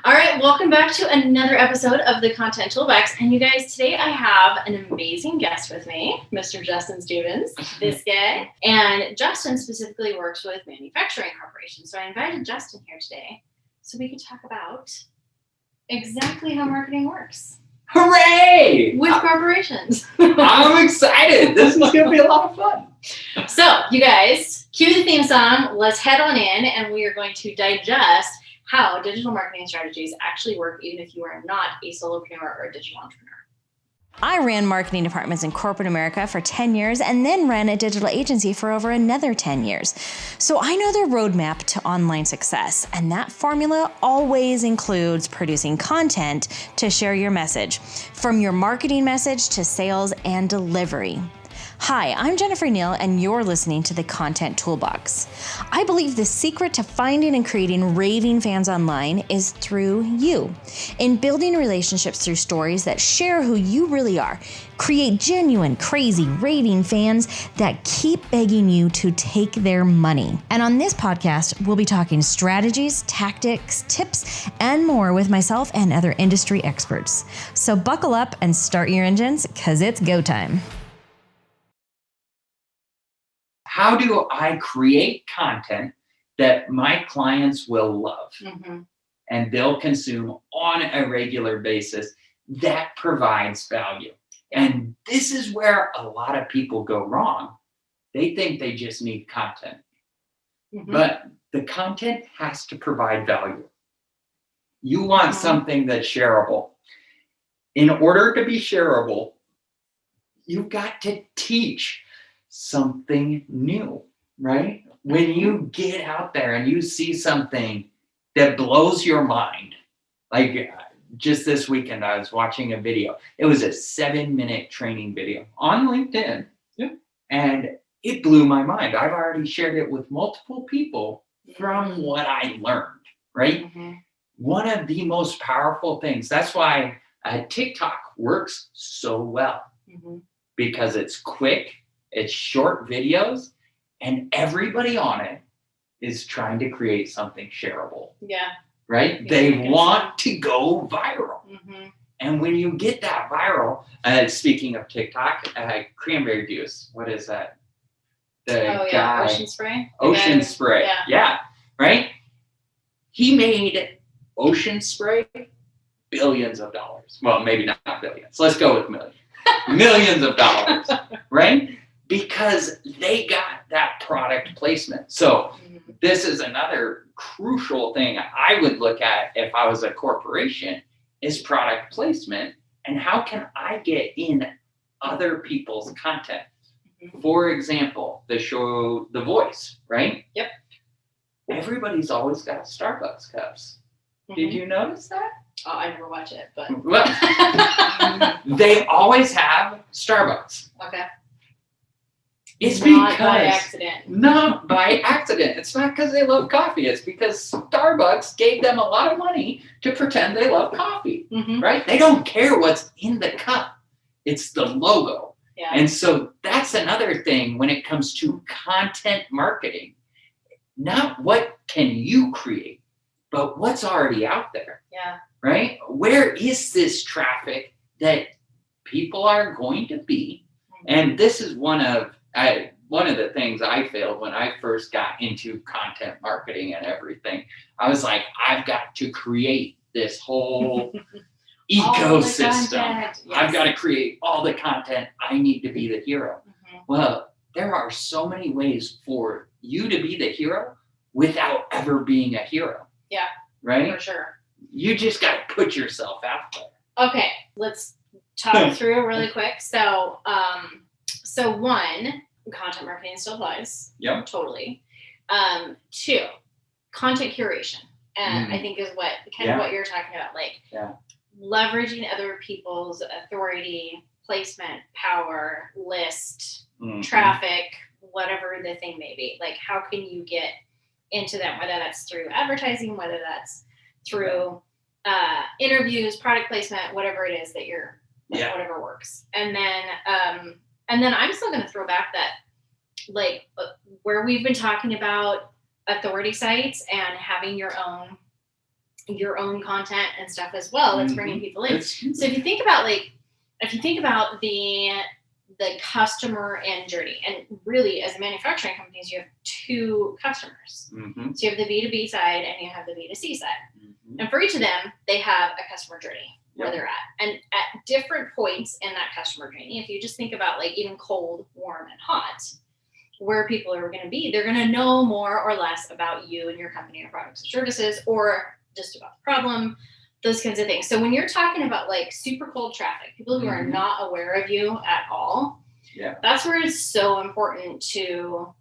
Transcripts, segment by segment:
All right, welcome back to another episode of the Content Toolbox. And you guys, today I have an amazing guest with me, Mr. Justin Stevens, this guy. And Justin specifically works with manufacturing corporations. So I invited Justin here today so we could talk about exactly how marketing works. Hooray! With corporations. I'm excited. This is going to be a lot of fun. So, you guys, cue the theme song. Let's head on in, and we are going to digest how digital marketing strategies actually work, even if you are not a solopreneur or a digital entrepreneur. I ran marketing departments in corporate America for 10 years and then ran a digital agency for over another 10 years. So I know the roadmap to online success, and that formula always includes producing content to share your message, from your marketing message to sales and delivery. Hi, I'm Jennifer Neal, and you're listening to the Content Toolbox. I believe the secret to finding and creating raving fans online is through you. In building relationships through stories that share who you really are, create genuine, crazy, raving fans that keep begging you to take their money. And on this podcast, we'll be talking strategies, tactics, tips, and more with myself and other industry experts. So buckle up and start your engines, because it's go time. How do I create content that my clients will love and they'll consume on a regular basis that provides value? And this is where a lot of people go wrong. They think they just need content, but the content has to provide value. You want something that's shareable. In order to be shareable, you've got to teach something new, right? When you get out there and you see something that blows your mind, like just this weekend, I was watching a video. It was a 7-minute training video on LinkedIn, and it blew my mind. I've already shared it with multiple people from what I learned, right? One of the most powerful things. That's why TikTok works so well, because it's quick. It's short videos, and everybody on it is trying to create something shareable. Yeah. Right? They want to go viral. And when you get that viral, speaking of TikTok, cranberry juice, what is that? Ocean Spray. Ocean Spray. Yeah. Right? He made Ocean Spray billions of dollars. Well, maybe not billions. Let's go with millions. Millions of dollars. Right? Because they got that product placement. So this is another crucial thing I would look at if I was a corporation, is product placement, and how can I get in other people's content? For example, the show The Voice, right? Yep. Everybody's always got Starbucks cups. Did you notice that? Oh, I never watch it, but well, they always have Starbucks. Okay. It's not by accident. Not by accident. It's not because they love coffee. It's because Starbucks gave them a lot of money to pretend they love coffee, right? They don't care what's in the cup. It's the logo. Yeah. And so that's another thing when it comes to content marketing. Not what can you create, but what's already out there. Yeah. Right? Where is this traffic that people are going to be? And this is one of the things I failed when I first got into content marketing and everything. I was like, I've got to create this whole ecosystem. Yes. I've got to create all the content. I need to be the hero. Well, there are so many ways for you to be the hero without ever being a hero. Yeah. Right? For sure. You just got to put yourself out there. Okay. Let's talk through really quick. So one, content marketing still applies. Yep. Totally. Two, content curation. And I think is what what you're talking about, like leveraging other people's authority, placement, power, list, traffic, whatever the thing may be. Like, how can you get into them, whether that's through advertising, whether that's through interviews, product placement, whatever it is that you're, whatever works. And then I'm still going to throw back that, like, where we've been talking about authority sites and having your own your own content and stuff as well that's bringing people in. So if you think about the customer and journey, and really as manufacturing companies, you have two customers. So you have the B2B side and you have the B2C side. And for each of them, they have a customer journey where they're at. And at different points in that customer journey, if you just think about like even cold, warm, and hot, where people are going to be, they're going to know more or less about you and your company or products or services, or just about the problem, those kinds of things. So when you're talking about like super cold traffic, people who are not aware of you at all, that's where it's so important to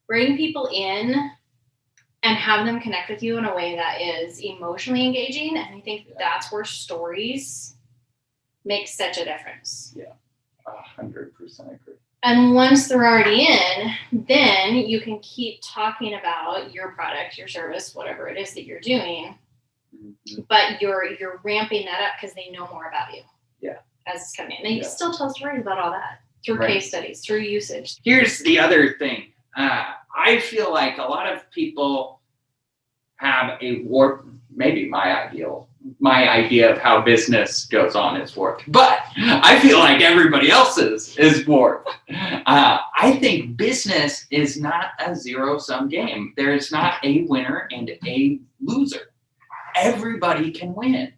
bring people in and have them connect with you in a way that is emotionally engaging. And I think that's where stories make such a difference. 100% agree. And once they're already in, then you can keep talking about your product, your service, whatever it is that you're doing. But you're ramping that up because they know more about you. As it's coming in. And you can still tell stories about all that through case studies, through usage. Here's the other thing. I feel like a lot of people have a warped, maybe my idea of how business goes on is warped, but I feel like everybody else's is warped. I think business is not a zero-sum game. There's not a winner and a loser. Everybody can win.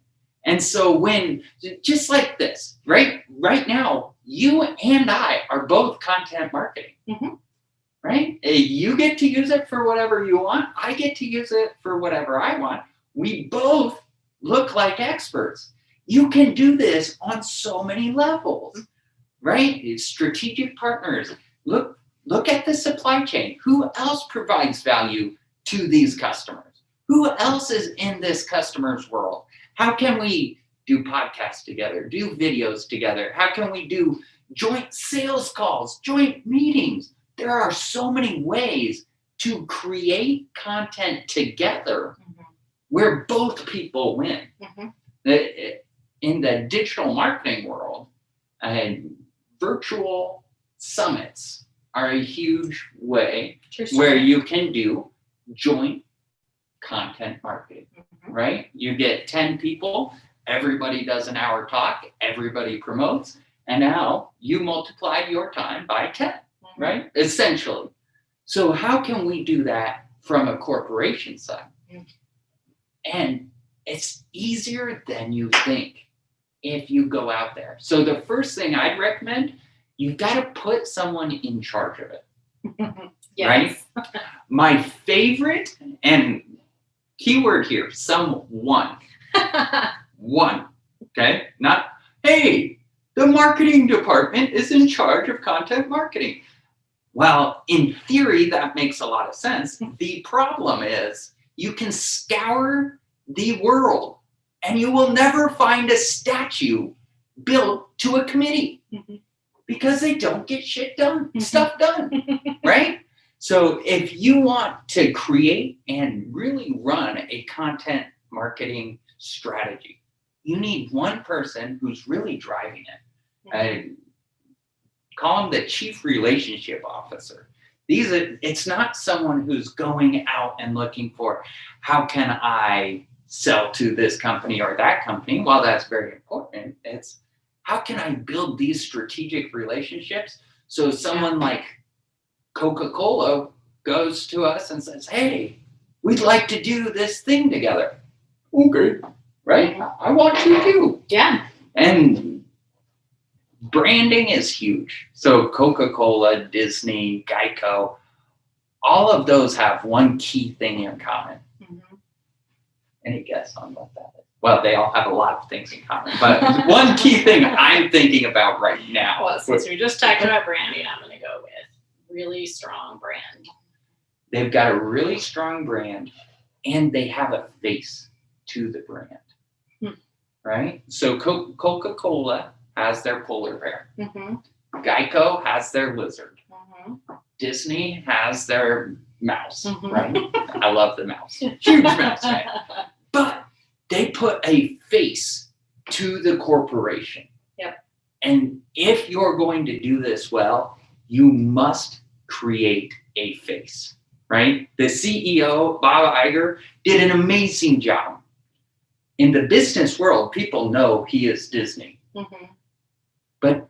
And so when, just like this, right now, you and I are both content marketing. Right? You get to use it for whatever you want. I get to use it for whatever I want. We both look like experts. You can do this on so many levels, right? Strategic partners. Look at the supply chain. Who else provides value to these customers? Who else is in this customer's world? How can we do podcasts together, do videos together? How can we do joint sales calls, joint meetings? There are so many ways to create content together where both people win. In the digital marketing world, virtual summits are a huge way where you can do joint content marketing, right? You get 10 people, everybody does an hour talk, everybody promotes, and now you multiplied your time by 10. Right? Essentially. So how can we do that from a corporation side? And it's easier than you think if you go out there. So the first thing I'd recommend, you've got to put someone in charge of it. Right? My favorite, and keyword here, someone. One. Okay? Not, hey, the marketing department is in charge of content marketing. Well, in theory, that makes a lot of sense. The problem is you can scour the world and you will never find a statue built to a committee because they don't get stuff done, right? So if you want to create and really run a content marketing strategy, you need one person who's really driving it. Call them the chief relationship officer. It's not someone who's going out and looking for how can I sell to this company or that company. While that's very important, it's how can I build these strategic relationships so someone like Coca-Cola goes to us and says, hey, we'd like to do this thing together. Okay, right? I want to too. Yeah. And branding is huge. So Coca-Cola, Disney, Geico, all of those have one key thing in common. Any guess on what that is? Well, they all have a lot of things in common, but one key thing I'm thinking about right now. Well, since we just talked about branding, I'm going to go with really strong brand. They've got a really strong brand, and they have a face to the brand, right? So Coca-Cola has their polar bear. Geico has their lizard. Disney has their mouse, right? I love the mouse. Huge mouse, right? But they put a face to the corporation. And if you're going to do this well, you must create a face, right? The CEO, Bob Iger, did an amazing job in the business world, people know he is Disney. Mm-hmm. But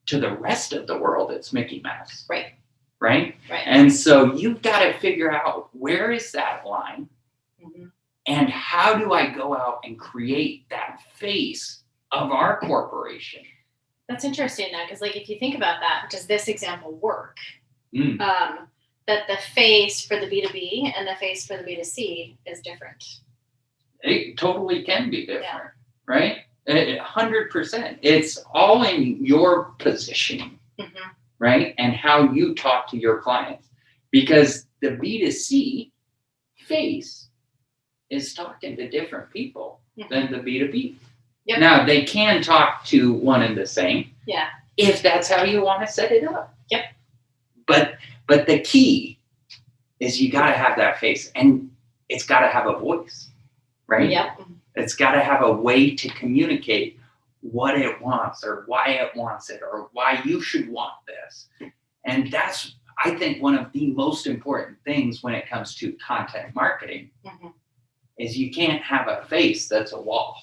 to the rest of the world, it's Mickey Mouse. Right. Right? Right. And so you've got to figure out, where is that line? Mm-hmm. And how do I go out and create that face of our corporation? That's interesting though, because like if you think about that, does this example work? Mm. That the face for the B2B and the face for the B2C is different. It totally can be different, right? 100%. It's all in your positioning, Mm-hmm. right? And how you talk to your clients. Because the B2C face is talking to different people than the B2B. Yep. Now, they can talk to one and the same. Yeah. If that's how you want to set it up. Yep. But the key is you got to have that face, and it's got to have a voice, right? Yep. It's got to have a way to communicate what it wants, or why it wants it, or why you should want this. And that's, I think, one of the most important things when it comes to content marketing, Mm-hmm. is you can't have a face that's a wall.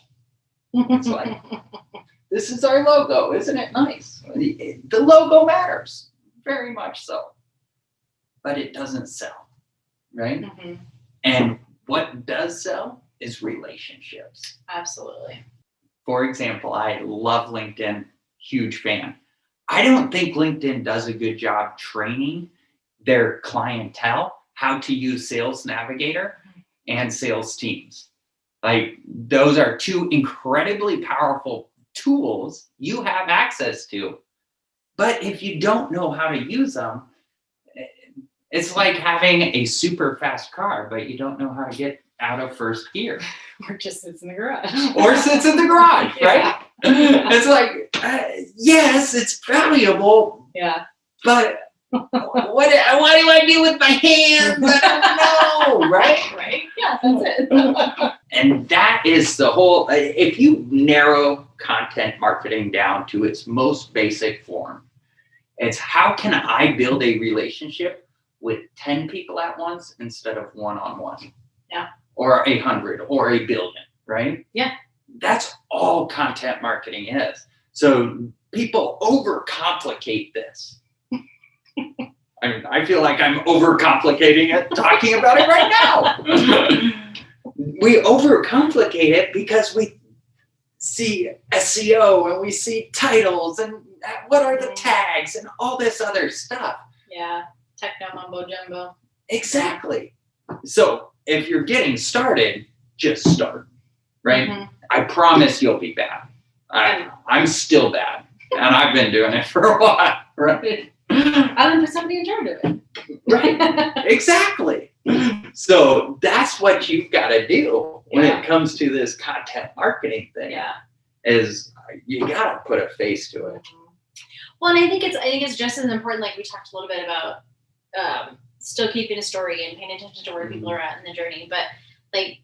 It's like, this is our logo, isn't it nice? The logo matters, very much so. But it doesn't sell, right? Mm-hmm. And what does sell is relationships. Absolutely. For example, I love LinkedIn, huge fan. I don't think LinkedIn does a good job training their clientele how to use Sales Navigator and sales teams. Like, those are two incredibly powerful tools you have access to. But if you don't know how to use them, it's like having a super fast car, but you don't know how to get out of first gear. Or just sits in the garage. Or sits in the garage, right? It's like, yes, it's valuable. Yeah. But what do I do with my hands? I don't know, right? Right? Yeah, that's it. And that is the whole, if you narrow content marketing down to its most basic form, it's how can I build a relationship with 10 people at once instead of one-on-one? Yeah. Or 100 or 1 billion, right? Yeah. That's all content marketing is. So people overcomplicate this. I feel like I'm overcomplicating it, talking about it right now. We overcomplicate it because we see SEO and we see titles and what are the tags and all this other stuff. Yeah. Techno mumbo jumbo. Exactly. So if you're getting started, just start, right? Mm-hmm. I promise you'll be bad. I'm still bad, and I've been doing it for a while, right? I didn't put somebody in charge of it. Right. Exactly. So that's what you've got to do when it comes to this content marketing thing. Yeah. Is you got to put a face to it. Well, and I think it's just as important. Like we talked a little bit about still keeping a story and paying attention to where people are at in the journey. But like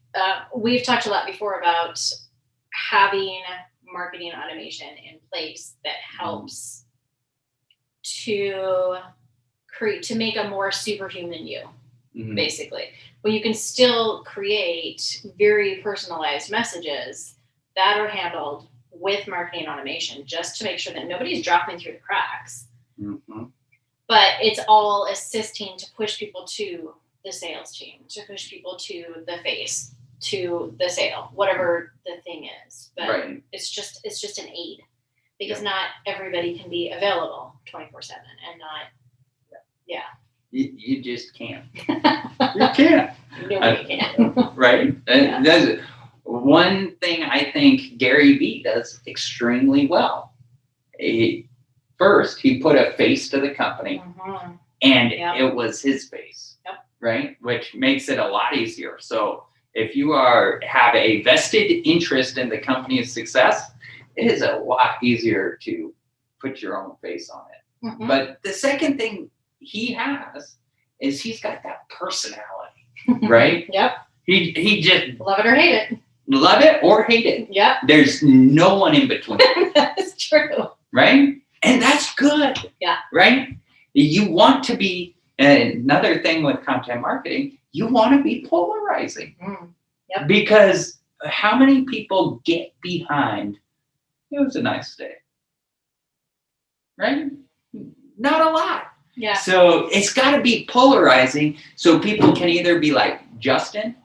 we've talked a lot before about having marketing automation in place that helps to make a more superhuman you, basically. Well, you can still create very personalized messages that are handled with marketing automation just to make sure that nobody's dropping through the cracks. Mm-hmm. But it's all assisting to push people to the sales team, to push people to the face, to the sale, whatever the thing is. But right. it's just an aid, because not everybody can be available 24/7 and not. Yeah. You just can't. You can't. Nobody can. Right. Yeah. That's one thing I think Gary Vee does extremely well. First, he put a face to the company, and it was his face, right? Which makes it a lot easier. So if you have a vested interest in the company's success, it is a lot easier to put your own face on it. But the second thing he has is he's got that personality, right? Yep. He just love it or hate it. Love it or hate it. Yep. There's no one in between. That's true. Right? And that's good. Yeah. Right? You want to be, another thing with content marketing, you want to be polarizing. Yep. Because how many people get behind, it was a nice day, right? Not a lot. Yeah. So it's got to be polarizing so people can either be like, Justin,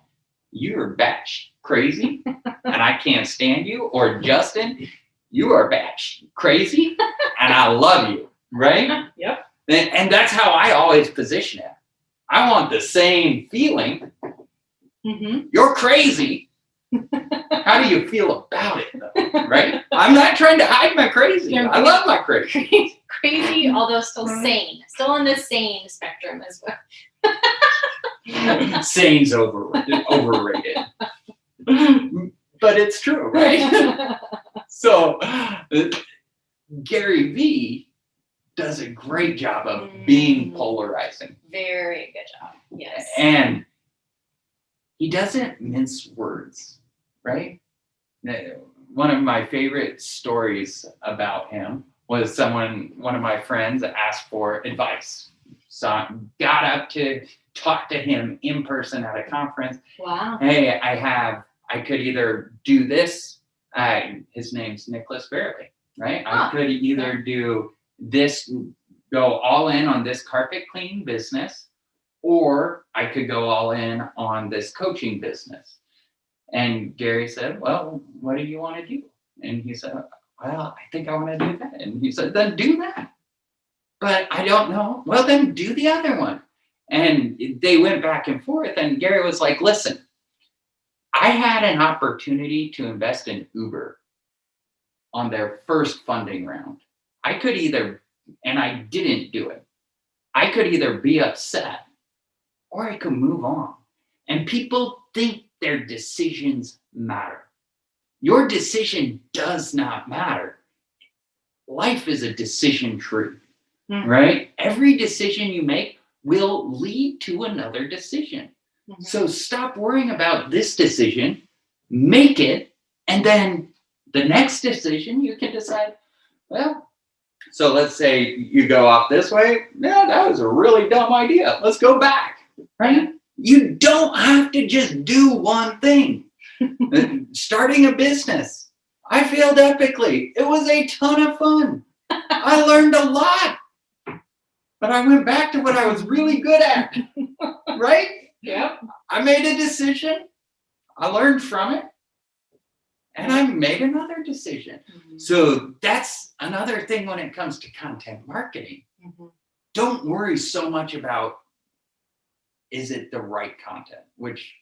you're batch crazy and I can't stand you, or Justin, you are batch crazy and I love you, right? Yep. And that's how I always position it. I want the same feeling. Mm-hmm. You're crazy. How do you feel about it, though? Right? I'm not trying to hide my crazy. I love my crazy. Crazy, although still sane. Still on the sane spectrum as well. Sane's overrated. But it's true, right? So Gary Vee does a great job of being polarizing. Very good job. Yes. And he doesn't mince words, right? One of my favorite stories about him was one of my friends asked for advice. So I got up to talk to him in person at a conference. Wow. Hey, I could either do this. His name's Nicholas Barely, right? I could either do this, go all in on this carpet cleaning business, or I could go all in on this coaching business. And Gary said, well, what do you want to do? And he said, well, I think I want to do that. And he said, then do that. But I don't know. Well, then do the other one. And they went back and forth. And Gary was like, listen, I had an opportunity to invest in Uber on their first funding round. I could either, and I didn't do it, I could either be upset or I could move on. And people think their decisions matter. Your decision does not matter. Life is a decision tree, right? Every decision you make will lead to another decision. Mm-hmm. So stop worrying about this decision, make it, and then the next decision you can decide, well, so let's say you go off this way. Yeah, that was a really dumb idea. Let's go back, right? You don't have to just do one thing. Starting a business, I failed epically. It was a ton of fun. I learned a lot, but I went back to what I was really good at, right? Yep. I made a decision. I learned from it. And I made another decision. Mm-hmm. So that's another thing when it comes to content marketing. Mm-hmm. Don't worry so much about, is it the right content? Which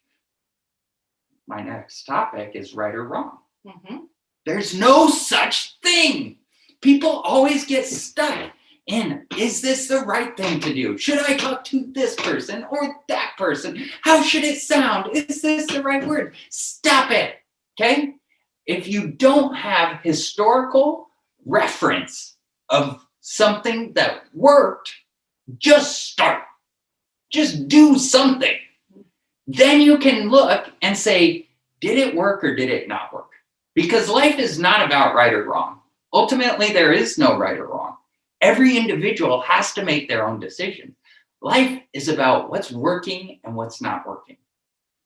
my next topic is right or wrong. Mm-hmm. There's no such thing. People always get stuck in, is this the right thing to do? Should I talk to this person or that person? How should it sound? Is this the right word? Stop it, okay? If you don't have historical reference of something that worked, just start. Just do something. Then you can look and say, did it work or did it not work? Because life is not about right or wrong. Ultimately, there is no right or wrong. Every individual has to make their own decision. Life is about what's working and what's not working.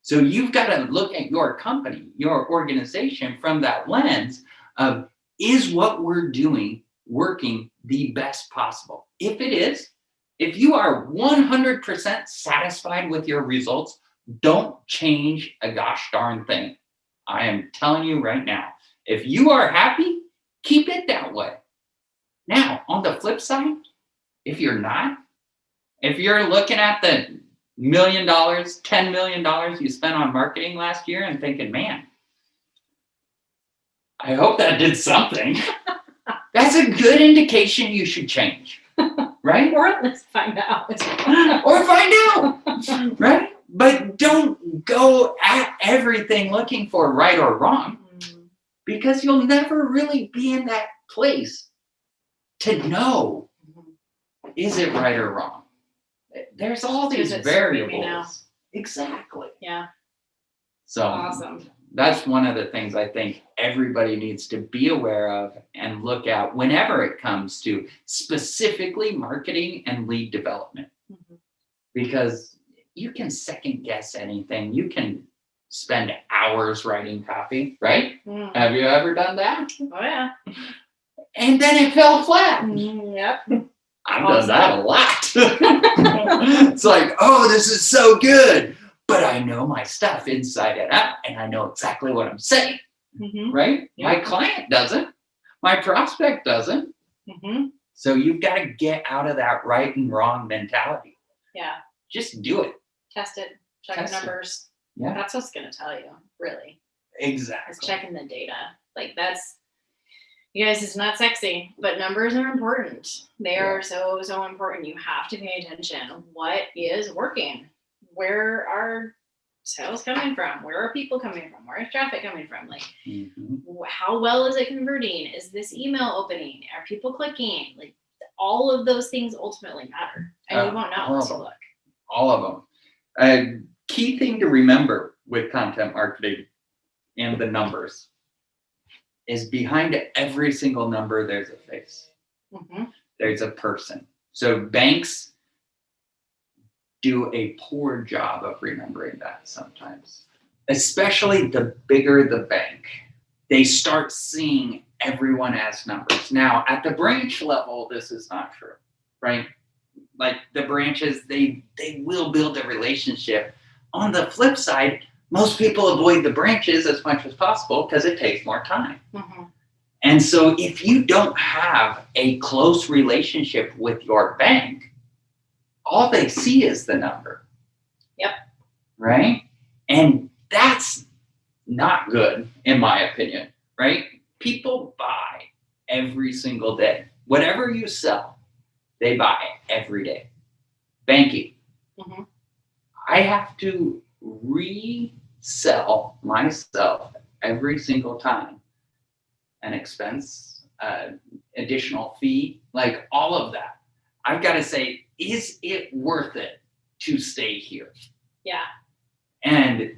So you've got to look at your company, your organization from that lens of, is what we're doing working the best possible? If it is, if you are 100% satisfied with your results, don't change a gosh darn thing. I am telling you right now, if you are happy, keep it that way. Now, on the flip side, if you're not, if you're looking at the $1 million, $10 million you spent on marketing last year and thinking, man, I hope that did something. That's a good indication you should change, right? Or at least find out. Or find out, right? But don't go at everything looking for right or wrong, because you'll never really be in that place to know, is it right or wrong? There's all these variables. Exactly. Yeah. So awesome. That's one of the things I think everybody needs to be aware of and look at whenever it comes to specifically marketing and lead development. Mm-hmm. Because you can second guess anything. You can spend hours writing copy, right? Mm. Have you ever done that? Oh yeah. And then it fell flat. Yep. I've done that a lot. It's like, oh, this is so good, but I know my stuff inside and out, and I know exactly what I'm saying, right? Yeah. My client doesn't. My prospect doesn't. So you've got to get out of that right and wrong mentality. Yeah. Just do it. Test it. Check the numbers. Yeah. That's what's going to tell you, really. Exactly. Is checking the data. Like that's, you guys, it's not sexy, but numbers are important. They are so, so important. You have to pay attention. What is working? Where are sales coming from? Where are people coming from? Where is traffic coming from? Like, how well is it converting? Is this email opening? Are people clicking? Like, all of those things ultimately matter. And you won't know unless you look. All of them. A key thing to remember with content marketing and the numbers is behind every single number, there's a face. There's a person. So banks do a poor job of remembering that sometimes, especially the bigger the bank. They start seeing everyone as numbers. Now, at the branch level, this is not true, right? Like the branches, they will build a relationship. On the flip side, most people avoid the branches as much as possible because it takes more time. And so if you don't have a close relationship with your bank, all they see is the number. Yep. Right? And that's not good, in my opinion, right? People buy every single day. Whatever you sell, they buy every day. Banking. I have to resell myself every single time. An expense, additional fee, like all of that. I've got to say, is it worth it to stay here? Yeah. And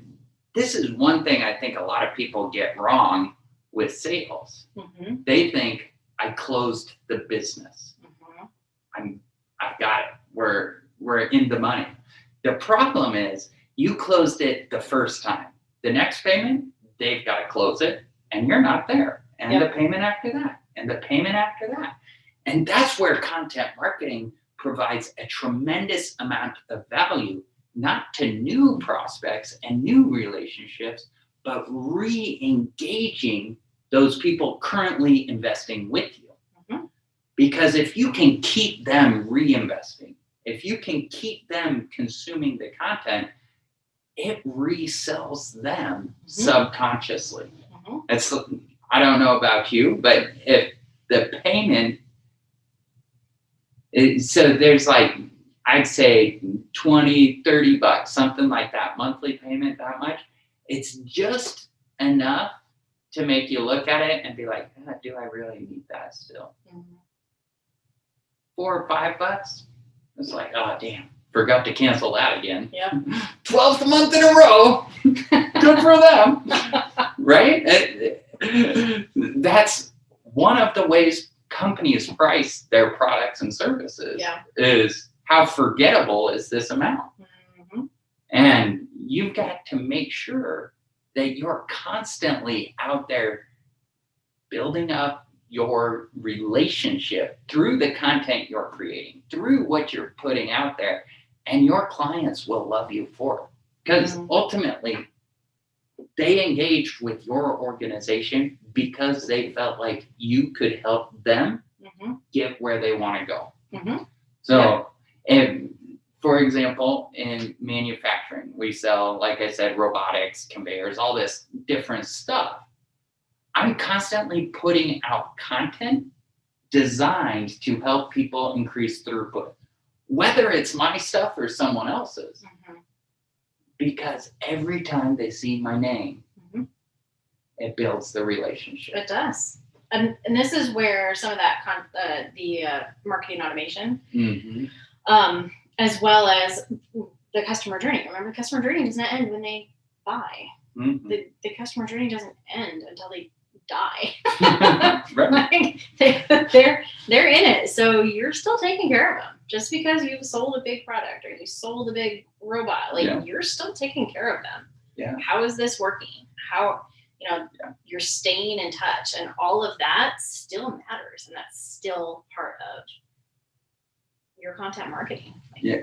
this is one thing I think a lot of people get wrong with sales. They think I closed the business. I've got it. We're in the money. The problem is you closed it the first time. The next payment, they've got to close it, and you're not there. And the payment after that, and the payment after that. And that's where content marketing provides a tremendous amount of value, not to new prospects and new relationships, but re-engaging those people currently investing with you. Because if you can keep them reinvesting, if you can keep them consuming the content, it resells them subconsciously. It's, I don't know about you, but if the payment, so there's like, I'd say $20, $30, something like that, monthly payment, that much. It's just enough to make you look at it and be like, do I really need that still? $4 or $5, it's like, oh, damn, forgot to cancel that again. 12th month in a row. Good for them. Right? That's one of the ways companies price their products and services is how forgettable is this amount? And you've got to make sure that you're constantly out there building up your relationship through the content you're creating, through what you're putting out there, and your clients will love you for it. Because ultimately, they engaged with your organization because they felt like you could help them get where they want to go. So, and for example, in manufacturing, we sell, like I said, robotics, conveyors, all this different stuff. I'm constantly putting out content designed to help people increase throughput, whether it's my stuff or someone else's. Because every time they see my name, it builds the relationship. It does. And this is where some of that, the marketing automation, as well as the customer journey. Remember, customer journey doesn't end when they buy. The customer journey doesn't end until they die. Like, they're in it. So you're still taking care of them. Just because you've sold a big product or you sold a big robot, like you're still taking care of them. How is this working? How, you're staying in touch, and all of that still matters, and that's still part of your content marketing. Yeah,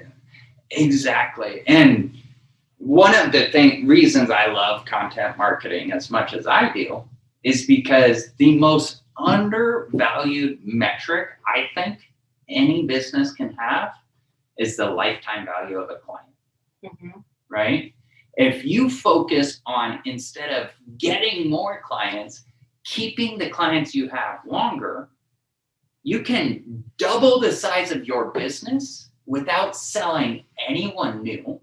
exactly. And one of the reasons I love content marketing as much as I do is because the most undervalued metric I think any business can have is the lifetime value of a client, right? If you focus on, instead of getting more clients, keeping the clients you have longer, you can double the size of your business without selling anyone new.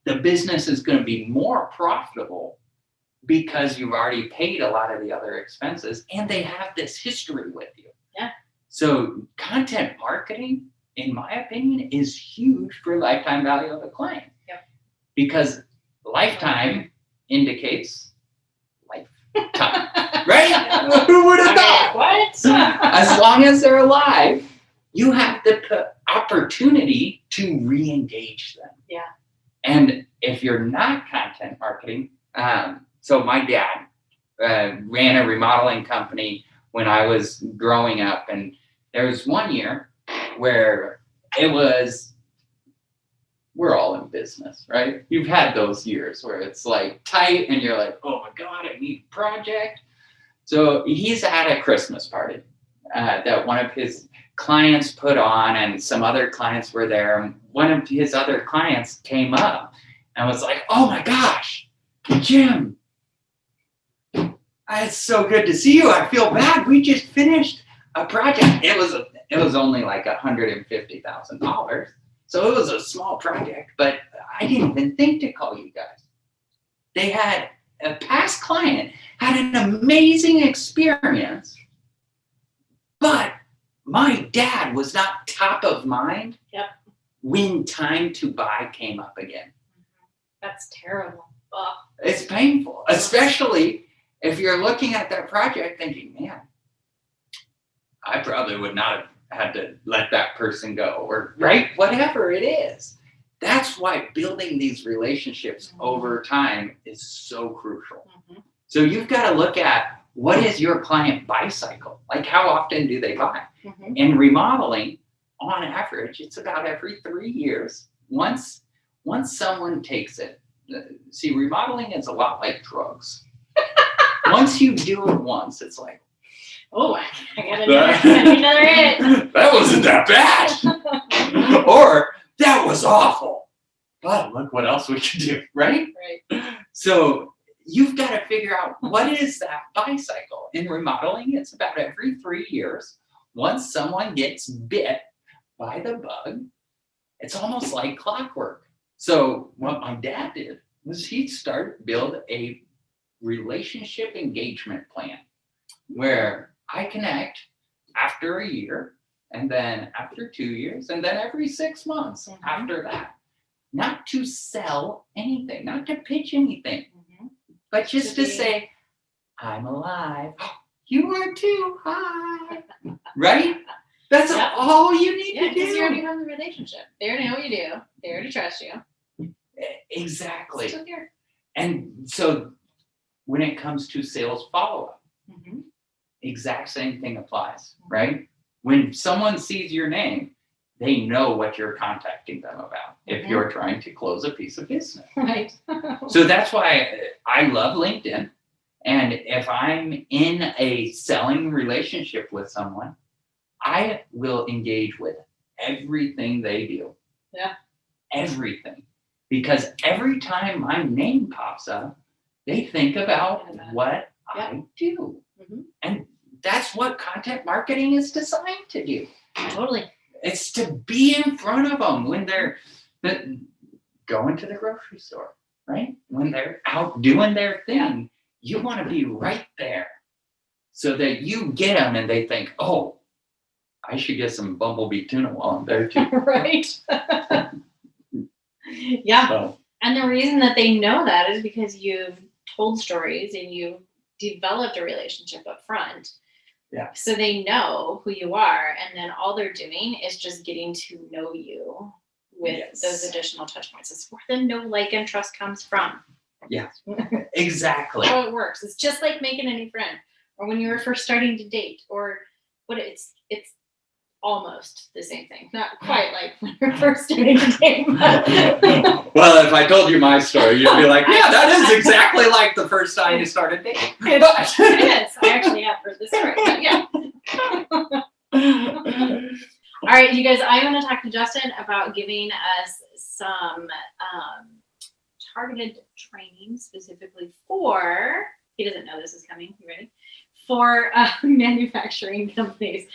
The business is going to be more profitable because you've already paid a lot of the other expenses, and they have this history with you. Yeah. So content marketing, in my opinion, is huge for lifetime value of a client. Yep. Because lifetime indicates lifetime, right? Who would have thought? What? As long as they're alive, you have the opportunity to re-engage them. Yeah. And if you're not content marketing, so my dad ran a remodeling company when I was growing up, and there was one year where we're all in business, right? You've had those years where it's like tight and you're like, oh my God, I need a project. So he's at a Christmas party that one of his clients put on, and some other clients were there. And one of his other clients came up and was like, oh my gosh, Jim, it's so good to see you. I feel bad. We just finished a project. It was only like $150,000. So it was a small project, but I didn't even think to call you guys. They had a past client, had an amazing experience, but my dad was not top of mind when time to buy came up again. That's terrible. Ugh. It's painful, especially if you're looking at that project thinking, man, I probably would not have had to let that person go, or right, whatever it is. That's why building these relationships over time is so crucial. So you've got to look at, what is your client buy cycle? Like, how often do they buy? In remodeling, on average, it's about every 3 years. Once someone takes it, see, remodeling is a lot like drugs. Once you do it once, it's like, oh, I got another hit. That wasn't that bad. Or that was awful. But look what else we can do, right? Right. So you've got to figure out, what is that buy cycle? In remodeling, it's about every 3 years. Once someone gets bit by the bug, it's almost like clockwork. So what my dad did was he'd build a relationship engagement plan where I connect after a year, and then after 2 years, and then every 6 months after that. Not to sell anything, not to pitch anything, but just to say, I'm alive. You are too. Hi. Right? That's all you need to do. Because you already have the relationship. They already know what you do. They already trust you. Exactly. Still here. And so when it comes to sales follow-up, exact same thing applies, right? When someone sees your name, they know what you're contacting them about if you're trying to close a piece of business. Right. So that's why I love LinkedIn. And if I'm in a selling relationship with someone, I will engage with everything they do. Yeah. Everything. Because every time my name pops up, they think about what I do. And that's what content marketing is designed to do. Totally. It's to be in front of them when they're going to the grocery store, right? When they're out doing their thing, you want to be right there so that you get them and they think, oh, I should get some bumblebee tuna while I'm there too. Right. So. And the reason that they know that is because you've told stories and you've developed a relationship up front. Yeah. So they know who you are, and then all they're doing is just getting to know you with those additional touch points. It's where the know, like, and trust comes from. Yeah, exactly. How it works. It's just like making a new friend, or when you were first starting to date, or what it's almost the same thing. Not quite like when you're first starting to date. Well, if I told you my story, you'd be like, yeah, that is exactly like the first time you started dating. It is. I actually have heard this story, but yeah. All right, you guys, I want to talk to Justin about giving us some targeted training specifically for, he doesn't know this is coming, you ready? For manufacturing companies.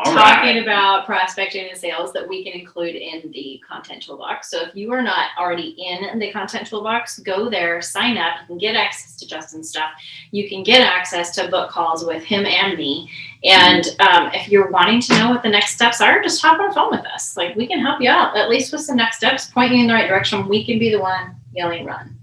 Talking about prospecting and sales that we can include in the content toolbox. So if you are not already in the content toolbox, go there, sign up. You can get access to Justin's stuff. You can get access to book calls with him and me. And if you're wanting to know what the next steps are, just hop on the phone with us. Like, we can help you out, at least with some next steps, point you in the right direction. We can be the one yelling run.